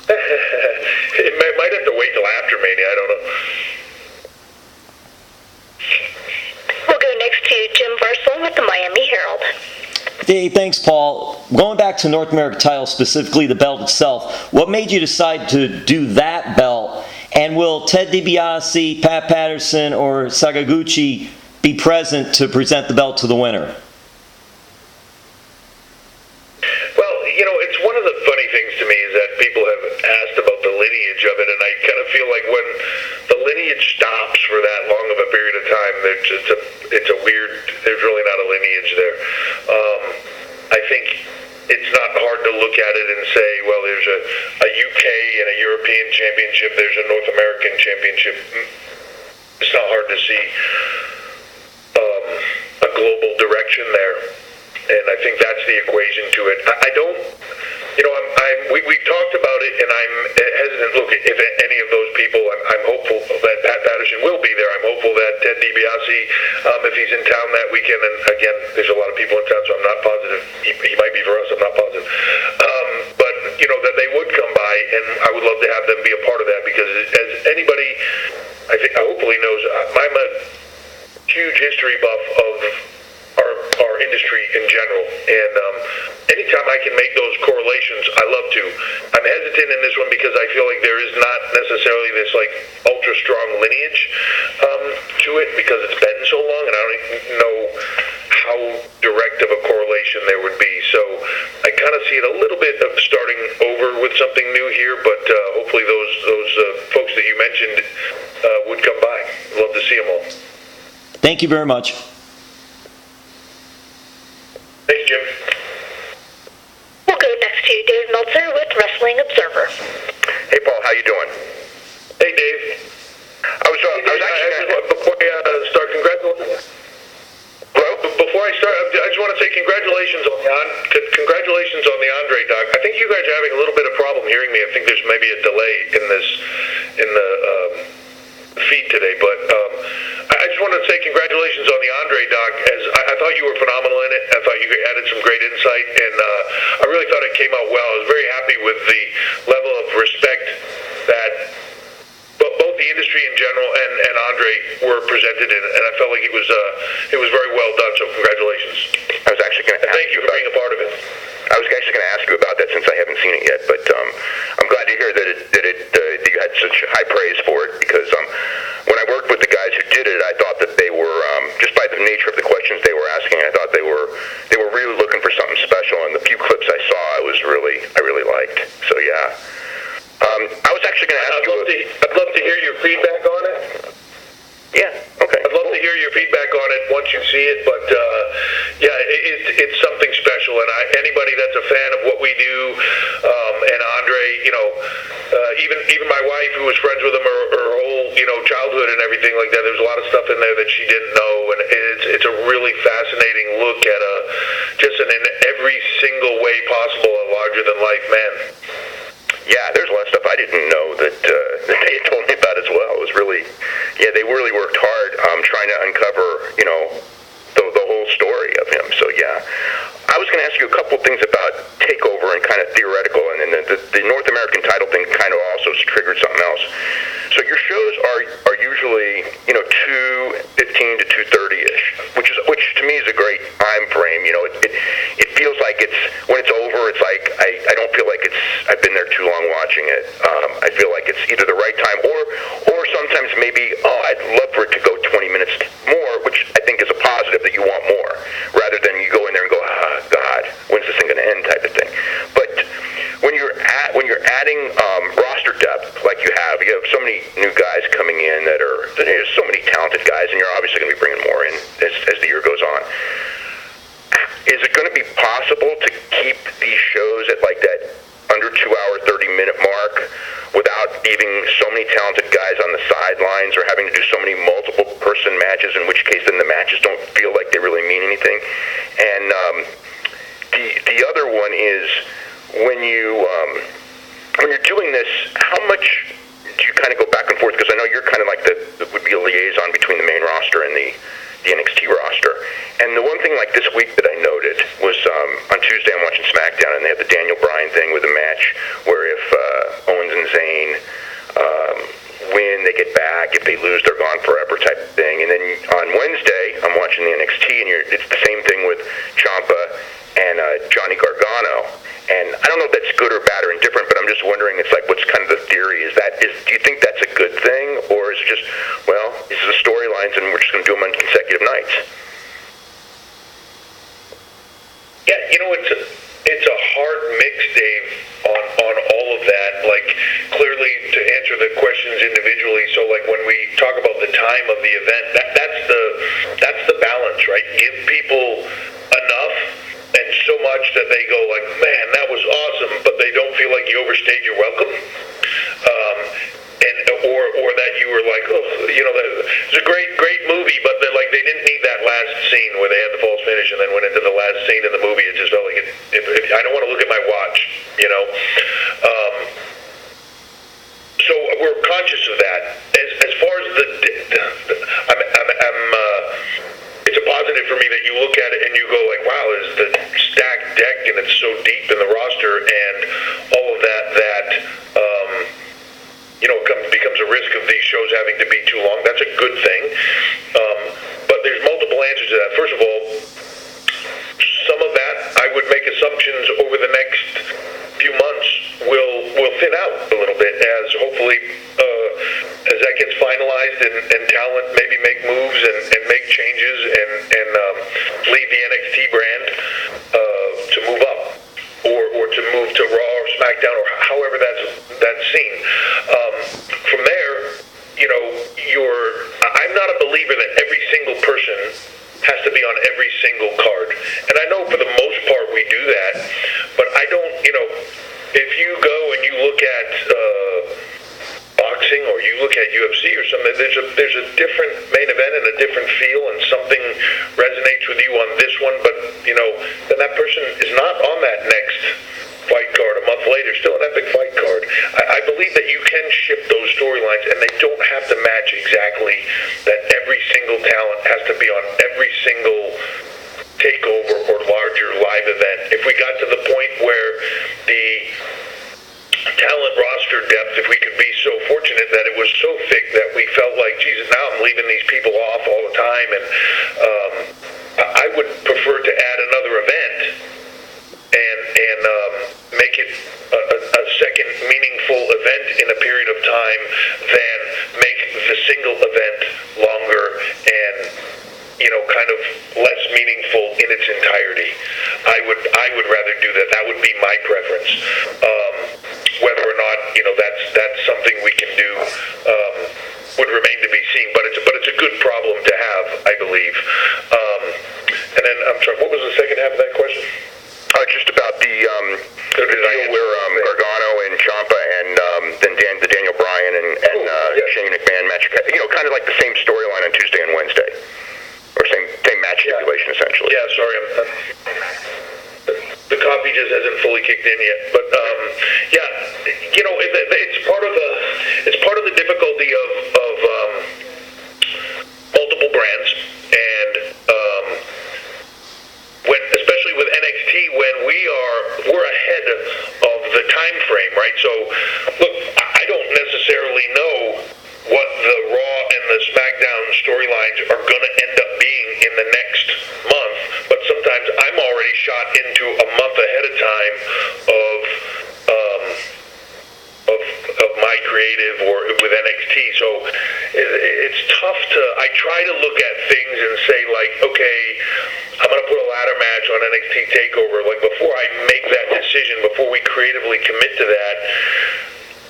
It might have to wait till after Mania. I don't know. We'll go next to Jim Varsel with the Miami Herald. Hey, thanks, Paul. Going back to North American title, specifically the belt itself, what made you decide to do that belt? And will Ted DiBiase, Pat Patterson, or Sakaguchi be present to present the belt to the winner? Well, it's one of the funny things to me is that people have asked about the lineage of it, and I kind of feel like when the lineage stops for that long of a period of time, it's a weird, there's really not a lineage there. I think it's not hard to look at it and say, well, there's a UK and a European championship, there's a North American championship. It's not hard to see a global direction there, and I think that's the equation to it. I don't, we talked about it, and I'm hesitant. Look, if any of those people, I'm hopeful that Pat Patterson will be there. I'm hopeful that Ted DiBiase, if he's in town that weekend, and again, there's a lot of people in town, so I'm not positive. He might be for us, I'm not positive. But, that they would come by, and I would love to have them be a part of that, because as anybody, hopefully knows, I'm a huge history buff of our industry in general, and anytime I can make those correlations, I love to. I'm hesitant in this one because I feel like there is not necessarily this ultra strong lineage to it, because it's been so long, and I don't know how direct of a correlation there would be. So I kind of see it a little bit of starting over with something new here, but hopefully those folks that you mentioned would come by. Love to see them all. Thank you very much. Thanks, Jim. We'll go next to Dave Meltzer with Wrestling Observer. Hey, Paul, how you doing? Hey, Dave. I was actually before I start, congratulations. Hello? Before I start, I just want to say congratulations on the Andre doc. I think you guys are having a little bit of problem hearing me. I think there's maybe a delay in the feed today, but I just wanted to say congratulations on the Andre doc. As I thought you were phenomenal in it. I thought you added some great insight, and I really thought it came out well. I was very happy with the level of respect that both the industry in general and Andre were presented in, and I felt like it was very well done. So congratulations. I was actually going to thank you for being a part of it. I was actually going to ask you about that since I haven't seen it yet, but I'm glad to hear that you had such high praise for it, because when I worked with the guys who did it, I thought that they were just by the nature of the questions they were asking, I thought they were really looking for something special, and the few clips I saw, I really liked. So yeah, I was actually going to ask I'd love to hear your feedback on it. Yeah, okay. I'd love to hear your feedback on it once you see it, but it's something special, and anybody that's a fan of what we do, and Andre, even my wife, who was friends with him her whole childhood and everything like that, there's a lot of stuff in there that she didn't know, and it's a really fascinating look at in every single way possible a larger than life man. Yeah, there's a lot of stuff I didn't know that they had told me about as well. It was really, they really worked hard trying to uncover, the whole story of him. So yeah, I was going to ask you a couple things about TakeOver and kind of theoretical, and then the North American title thing kind of also triggered something else. So your shows are usually 2:15 to 2:30ish, which to me is a great time frame. It feels like when it's over, it's like I don't feel like I've been there too long watching it. I feel like it's either the right time or sometimes maybe I'd love for it to go 20 minutes more, which I think is a positive, that you want more, rather than you go in there and go, God, when's this thing going to end type of thing. But when you're adding roster depth like you have so many new guys coming in there's so many talented guys, and you're obviously going to be bringing more in as the year goes on. Is it going to be possible to keep these shows at like that under 2-hour, 30-minute mark without leaving so many talented guys on the sidelines, or having to do so many multiple person matches, in which case then the matches don't feel like they really mean anything? And the other one is, when you're doing this, how much do you kind of go back and forth? Because I know you're kind of like would be a liaison between the main roster and the NXT roster. And the one thing like this week that I noted was on Tuesday I'm watching SmackDown, and they had the Daniel Bryan thing with a match where if Owens they get back. If they lose, they're gone forever type of thing. And then on Wednesday, I'm watching the NXT, and it's the same thing with Ciampa and Johnny Gargano. And I don't know if that's good or bad or indifferent, but I'm just wondering, it's like, what's kind of the theory? Do you think that's a good thing, or is it just, well, these are the storylines, and we're just going to do them on consecutive nights? Yeah, it's a hard mix, Dave, on all of that. Like, clearly, to answer the questions individually, so like when we talk about the time of the event, that's the balance, right? Give people enough and so much that they go like, man, that was awesome, but they don't feel like you overstayed your welcome. Or that you were like, oh, it's a great movie, but they didn't need that last scene where they had the false finish and then went into the last scene in the movie. It just felt like I don't want to look at my watch, So we're conscious of that. As far as it's a positive for me that you look at it and you go like, wow, is the stacked deck and it's so deep in the roster and all of that becomes a risk of these shows having to be too long. That's a good thing. But there's multiple answers to that. First of all, some of that I would make assumptions over the next few months will thin out a little bit as hopefully as that gets finalized and talent maybe make moves and make changes and lead the NXT brand to move up or to move to Raw or SmackDown or however that's seen. From there, I'm not a believer that every single person has to be on every single card. And I know for the most part we do that, but I don't, if you go and you look at boxing or you look at UFC or something, there's a different main event and a different feel and something resonates with you on this one, but, then that person is not on that next fight card a month later, still an epic fight card. I believe that you can ship those storylines and they don't have to match exactly that every single talent has to be on every single takeover or larger live event. If we got to the point where the talent roster depth, if we could be so fortunate that it was so thick that we felt like, Jesus, now I'm leaving these people off all the time, and I would prefer to add another event and make it a second meaningful event in a period of time than make the single event longer and kind of less meaningful in its entirety. I would rather do that. That would be my preference. Whether or not that's something we can do would remain to be seen. But it's a good problem to have, I believe. And then I'm sorry, what was the second half of that question? Just about the deal where Gargano and Ciampa and then the Daniel Bryan and Shane McMahon match, kind of like the same storyline on Tuesday and Wednesday, or same match stipulation essentially. Yeah, sorry, the coffee just hasn't fully kicked in yet. But it's part of the difficulty of multiple brands and. Especially with NXT, when we're ahead of the time frame, right? So, look, I don't necessarily know what the Raw and the SmackDown storylines are going to end up being in the next month, but sometimes I'm already shot into a month ahead of time of my creative or with NXT. So it's tough I try to look at things and say, like, okay, I'm going to put a ladder match on NXT TakeOver. Like, before I make that decision, before we creatively commit to that,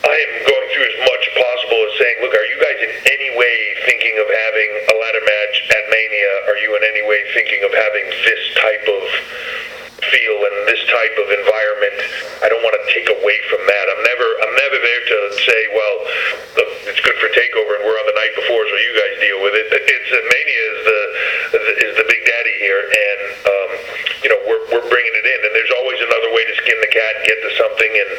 I am going through as much possible as saying, look, are you guys in any way thinking of having a ladder match at Mania? Are you in any way thinking of having this type of feel and this type of environment? I don't want to take away from that. I'm never there to say, well, look, it's good for TakeOver and we're on the night before, so you guys deal with it. It's Mania is the big daddy here, and we're bringing it in. And there's always another way to skin the cat and get to something and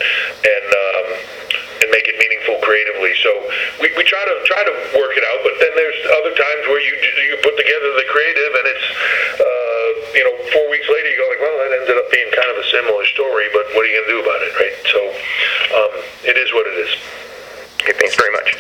make it meaningful creatively. So we try to work it out, but then there's other times where you put together the creative and it's 4 weeks later you go like, well, that ended up being kind of a similar story, but what are you going to do about it, right? So it is what it is. Okay, thanks very much.